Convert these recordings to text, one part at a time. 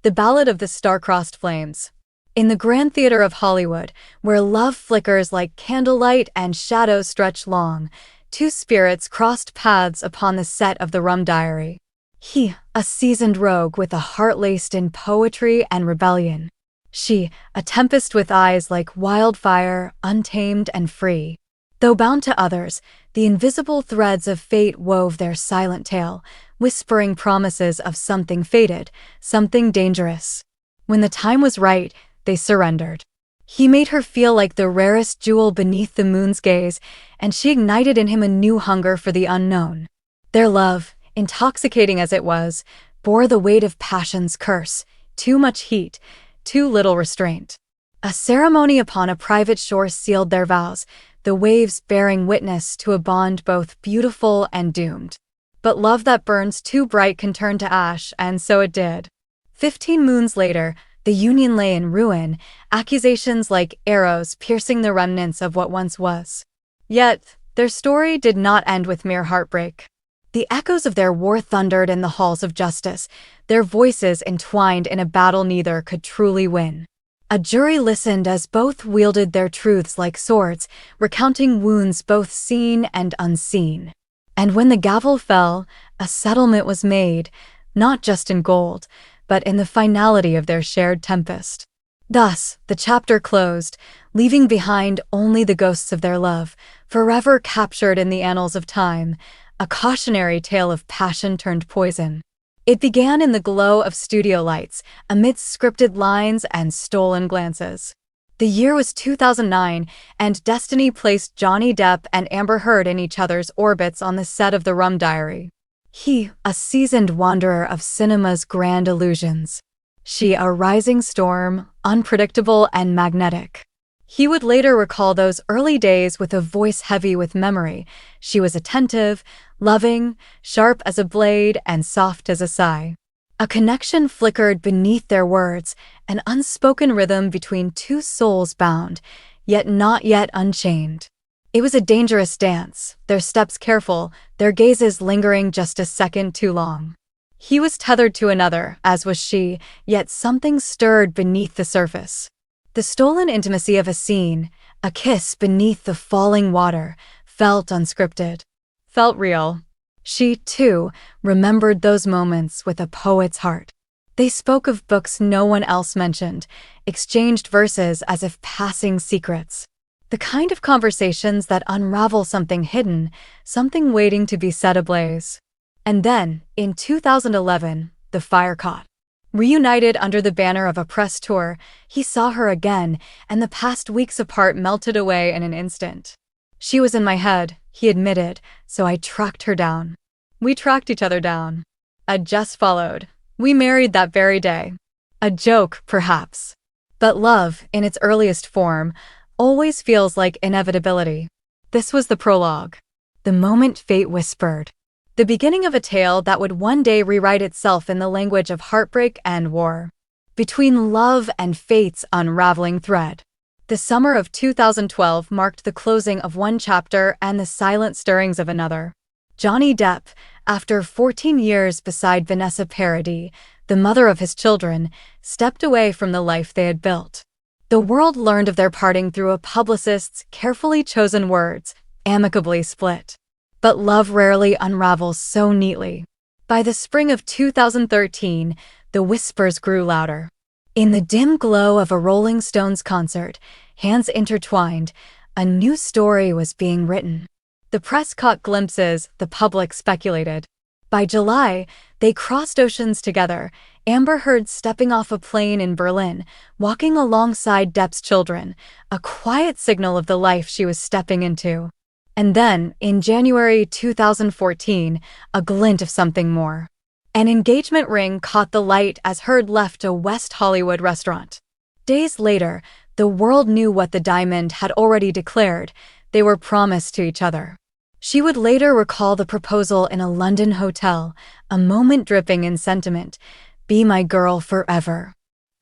The Ballad of the Star-Crossed Flames. In the Grand Theater of Hollywood, where love flickers like candlelight and shadows stretch long, two spirits crossed paths upon the set of The Rum Diary. He, a seasoned rogue with a heart laced in poetry and rebellion. She, a tempest with eyes like wildfire, untamed and free. Though bound to others, the invisible threads of fate wove their silent tale, whispering promises of something fated, something dangerous. When the time was right, they surrendered. He made her feel like the rarest jewel beneath the moon's gaze, and she ignited in him a new hunger for the unknown. Their love, intoxicating as it was, bore the weight of passion's curse, too much heat, too little restraint. A ceremony upon a private shore sealed their vows, the waves bearing witness to a bond both beautiful and doomed. But love that burns too bright can turn to ash, and so it did. 15 moons later, the union lay in ruin, accusations like arrows piercing the remnants of what once was. Yet, their story did not end with mere heartbreak. The echoes of their war thundered in the halls of justice, their voices entwined in a battle neither could truly win. A jury listened as both wielded their truths like swords, recounting wounds both seen and unseen. And when the gavel fell, a settlement was made, not just in gold, but in the finality of their shared tempest. Thus, the chapter closed, leaving behind only the ghosts of their love, forever captured in the annals of time, a cautionary tale of passion turned poison. It began in the glow of studio lights, amidst scripted lines and stolen glances. The year was 2009, and destiny placed Johnny Depp and Amber Heard in each other's orbits on the set of The Rum Diary. He, a seasoned wanderer of cinema's grand illusions. She, a rising storm, unpredictable and magnetic. He would later recall those early days with a voice heavy with memory. She was attentive, loving, sharp as a blade, and soft as a sigh. A connection flickered beneath their words, an unspoken rhythm between two souls bound, yet not yet unchained. It was a dangerous dance, their steps careful, their gazes lingering just a second too long. He was tethered to another, as was she, yet something stirred beneath the surface. The stolen intimacy of a scene, a kiss beneath the falling water, felt unscripted, felt real. She, too, remembered those moments with a poet's heart. They spoke of books no one else mentioned, exchanged verses as if passing secrets. The kind of conversations that unravel something hidden, something waiting to be set ablaze. And then, in 2011, the fire caught. Reunited under the banner of a press tour, he saw her again, and the past weeks apart melted away in an instant. She was in my head, he admitted, so I tracked her down. We tracked each other down. A just followed. We married that very day. A joke, perhaps. But love, in its earliest form, always feels like inevitability. This was the prologue. The moment fate whispered. The beginning of a tale that would one day rewrite itself in the language of heartbreak and war. Between love and fate's unraveling thread. The summer of 2012 marked the closing of one chapter and the silent stirrings of another. Johnny Depp, after 14 years beside Vanessa Paradis, the mother of his children, stepped away from the life they had built. The world learned of their parting through a publicist's carefully chosen words, amicably split. But love rarely unravels so neatly. By the spring of 2013, the whispers grew louder. In the dim glow of a Rolling Stones concert, hands intertwined, a new story was being written. The press caught glimpses, the public speculated. By July, they crossed oceans together, Amber Heard stepping off a plane in Berlin, walking alongside Depp's children, a quiet signal of the life she was stepping into. And then, in January 2014, a glint of something more. An engagement ring caught the light as Heard left a West Hollywood restaurant. Days later, the world knew what the diamond had already declared. They were promised to each other. She would later recall the proposal in a London hotel, a moment dripping in sentiment. Be my girl forever.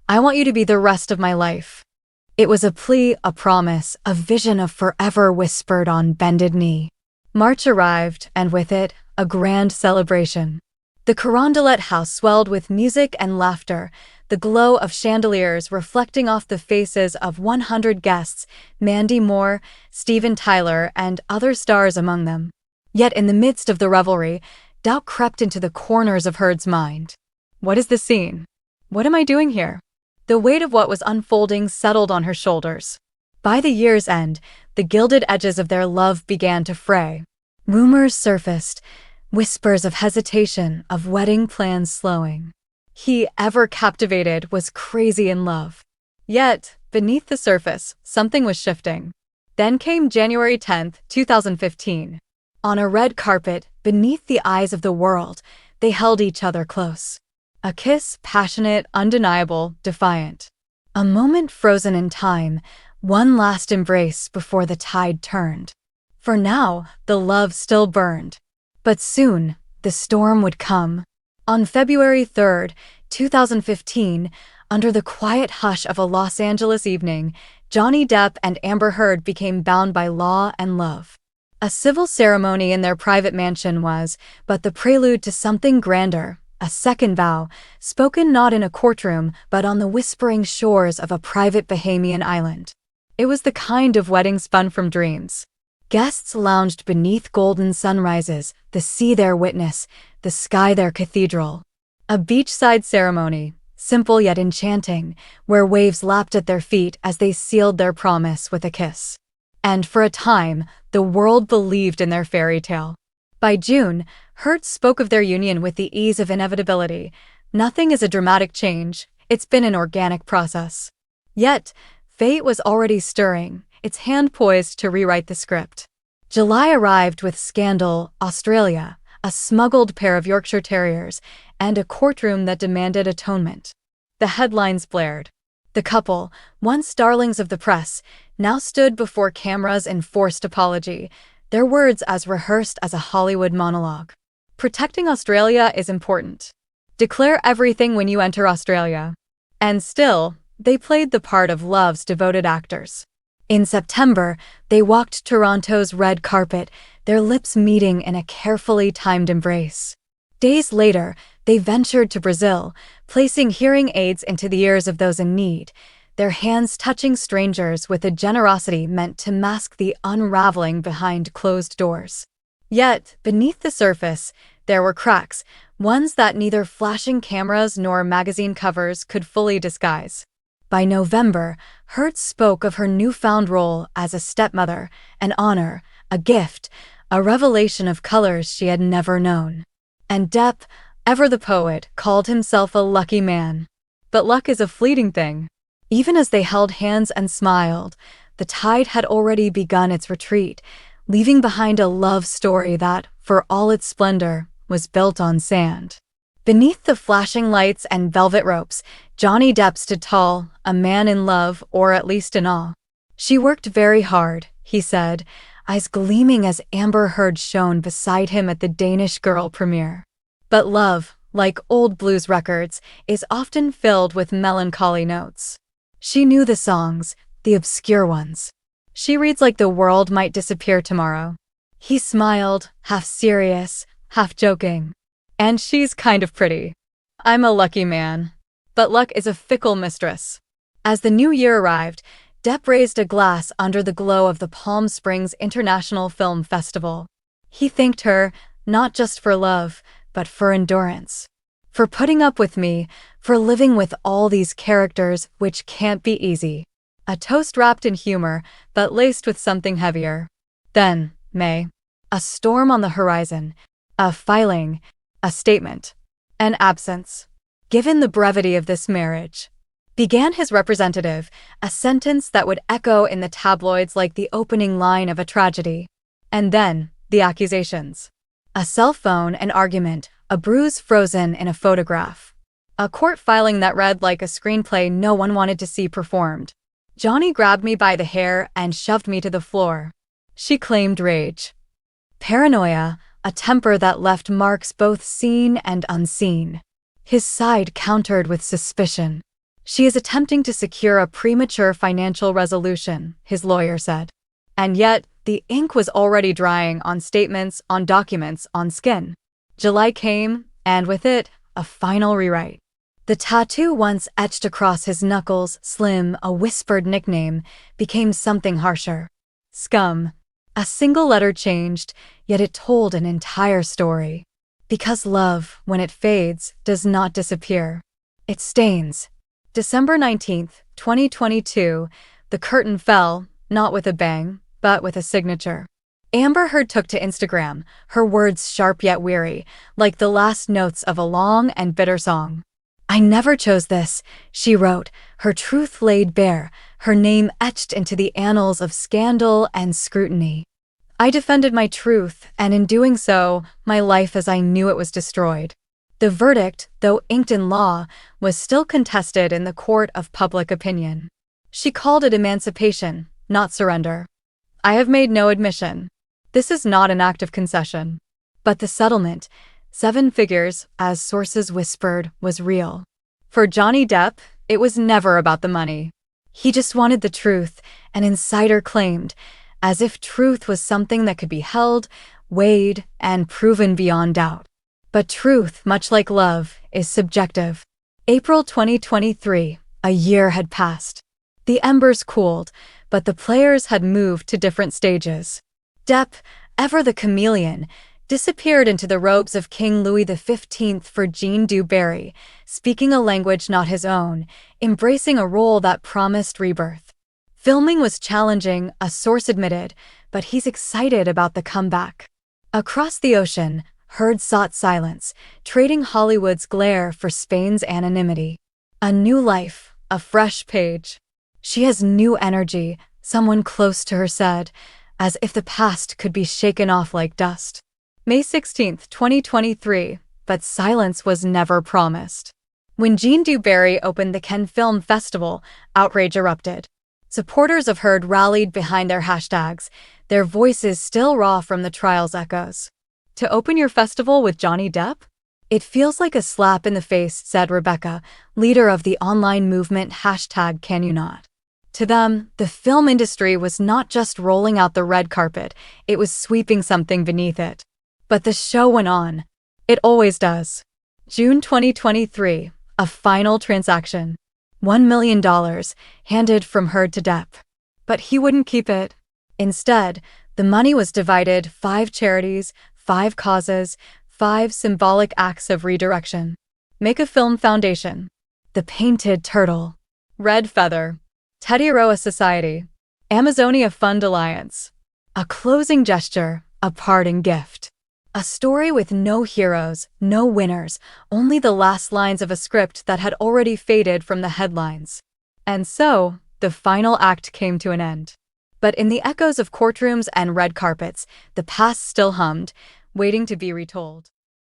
I want you to be the rest of my life. It was a plea, a promise, a vision of forever whispered on bended knee. March arrived, and with it, a grand celebration. The Carondelet house swelled with music and laughter, the glow of chandeliers reflecting off the faces of 100 guests, Mandy Moore, Steven Tyler, and other stars among them. Yet in the midst of the revelry, doubt crept into the corners of Heard's mind. What is the scene? What am I doing here? The weight of what was unfolding settled on her shoulders. By the year's end, the gilded edges of their love began to fray. Rumors surfaced, whispers of hesitation, of wedding plans slowing. He, ever captivated, was crazy in love. Yet, beneath the surface, something was shifting. Then came January 10th, 2015. On a red carpet, beneath the eyes of the world, they held each other close. A kiss, passionate, undeniable, defiant. A moment frozen in time, one last embrace before the tide turned. For now, the love still burned. But soon, the storm would come. On February 3rd, 2015, under the quiet hush of a Los Angeles evening, Johnny Depp and Amber Heard became bound by law and love. A civil ceremony in their private mansion was but the prelude to something grander, a second vow, spoken not in a courtroom but on the whispering shores of a private Bahamian island. It was the kind of wedding spun from dreams. Guests lounged beneath golden sunrises, the sea their witness, the sky their cathedral. A beachside ceremony, simple yet enchanting, where waves lapped at their feet as they sealed their promise with a kiss. And for a time, the world believed in their fairy tale. By June, Heard spoke of their union with the ease of inevitability. Nothing is a dramatic change, it's been an organic process. Yet, fate was already stirring, its hand poised to rewrite the script. July arrived with Scandal, Australia, a smuggled pair of Yorkshire Terriers, and a courtroom that demanded atonement. The headlines blared. The couple, once darlings of the press, now stood before cameras in forced apology, their words as rehearsed as a Hollywood monologue. Protecting Australia is important. Declare everything when you enter Australia. And still, they played the part of love's devoted actors. In September, they walked Toronto's red carpet, their lips meeting in a carefully timed embrace. Days later, they ventured to Brazil, placing hearing aids into the ears of those in need, their hands touching strangers with a generosity meant to mask the unraveling behind closed doors. Yet, beneath the surface, there were cracks, ones that neither flashing cameras nor magazine covers could fully disguise. By November, Heard spoke of her newfound role as a stepmother, an honor, a gift, a revelation of colors she had never known. And Depp, ever the poet, called himself a lucky man. But luck is a fleeting thing. Even as they held hands and smiled, the tide had already begun its retreat, leaving behind a love story that, for all its splendor, was built on sand. Beneath the flashing lights and velvet ropes, Johnny Depp stood tall, a man in love, or at least in awe. She worked very hard, he said, eyes gleaming as Amber Heard shone beside him at the Danish Girl premiere. But love, like old blues records, is often filled with melancholy notes. She knew the songs, the obscure ones. She reads like the world might disappear tomorrow. He smiled, half serious, half joking. And she's kind of pretty. I'm a lucky man. But luck is a fickle mistress. As the new year arrived, Depp raised a glass under the glow of the Palm Springs International Film Festival. He thanked her, not just for love, but for endurance. For putting up with me, for living with all these characters, which can't be easy. A toast wrapped in humor, but laced with something heavier. Then, May. A storm on the horizon. A filing. A statement. An absence. Given the brevity of this marriage, began his representative, a sentence that would echo in the tabloids like the opening line of a tragedy. And then, the accusations. A cell phone, an argument, a bruise frozen in a photograph. A court filing that read like a screenplay no one wanted to see performed. Johnny grabbed me by the hair and shoved me to the floor. She claimed rage. Paranoia, a temper that left marks both seen and unseen. His side countered with suspicion. She is attempting to secure a premature financial resolution, his lawyer said. And yet, the ink was already drying on statements, on documents, on skin. July came, and with it, a final rewrite. The tattoo once etched across his knuckles, Slim, a whispered nickname, became something harsher. Scum. A single letter changed, yet it told an entire story. Because love, when it fades, does not disappear. It stains. December 19th, 2022, the curtain fell, not with a bang, but with a signature. Amber Heard took to Instagram, her words sharp yet weary, like the last notes of a long and bitter song. "I never chose this," she wrote, her truth laid bare, her name etched into the annals of scandal and scrutiny. "I defended my truth, and in doing so, my life as I knew it was destroyed." The verdict, though inked in law, was still contested in the court of public opinion. She called it emancipation, not surrender. "I have made no admission. This is not an act of concession." But the settlement, 7 figures, as sources whispered, was real. For Johnny Depp, it was never about the money. He just wanted the truth, an insider claimed, as if truth was something that could be held, weighed, and proven beyond doubt. But truth, much like love, is subjective. April 2023, a year had passed. The embers cooled, but the players had moved to different stages. Depp, ever the chameleon, disappeared into the robes of King Louis XV for Jean du Barry, speaking a language not his own, embracing a role that promised rebirth. Filming was challenging, a source admitted, but he's excited about the comeback. Across the ocean, Heard sought silence, trading Hollywood's glare for Spain's anonymity. A new life, a fresh page. She has new energy, someone close to her said, as if the past could be shaken off like dust. May 16th, 2023, but silence was never promised. When Jean du Barry opened the Cannes Film Festival, outrage erupted. Supporters of Heard rallied behind their hashtags, their voices still raw from the trial's echoes. "To open your festival with Johnny Depp? It feels like a slap in the face," said Rebecca, leader of the online movement #CanYouNot. To them, the film industry was not just rolling out the red carpet, it was sweeping something beneath it. But the show went on. It always does. June 2023, a final transaction. $1 million, handed from Heard to Depp. But he wouldn't keep it. Instead, the money was divided: 5 charities, 5 causes, 5 symbolic acts of redirection. Make a Film Foundation. The Painted Turtle. Red Feather. Teddyroa Society. Amazonia Fund Alliance. A closing gesture, a parting gift. A story with no heroes, no winners, only the last lines of a script that had already faded from the headlines. And so, the final act came to an end. But in the echoes of courtrooms and red carpets, the past still hummed, waiting to be retold.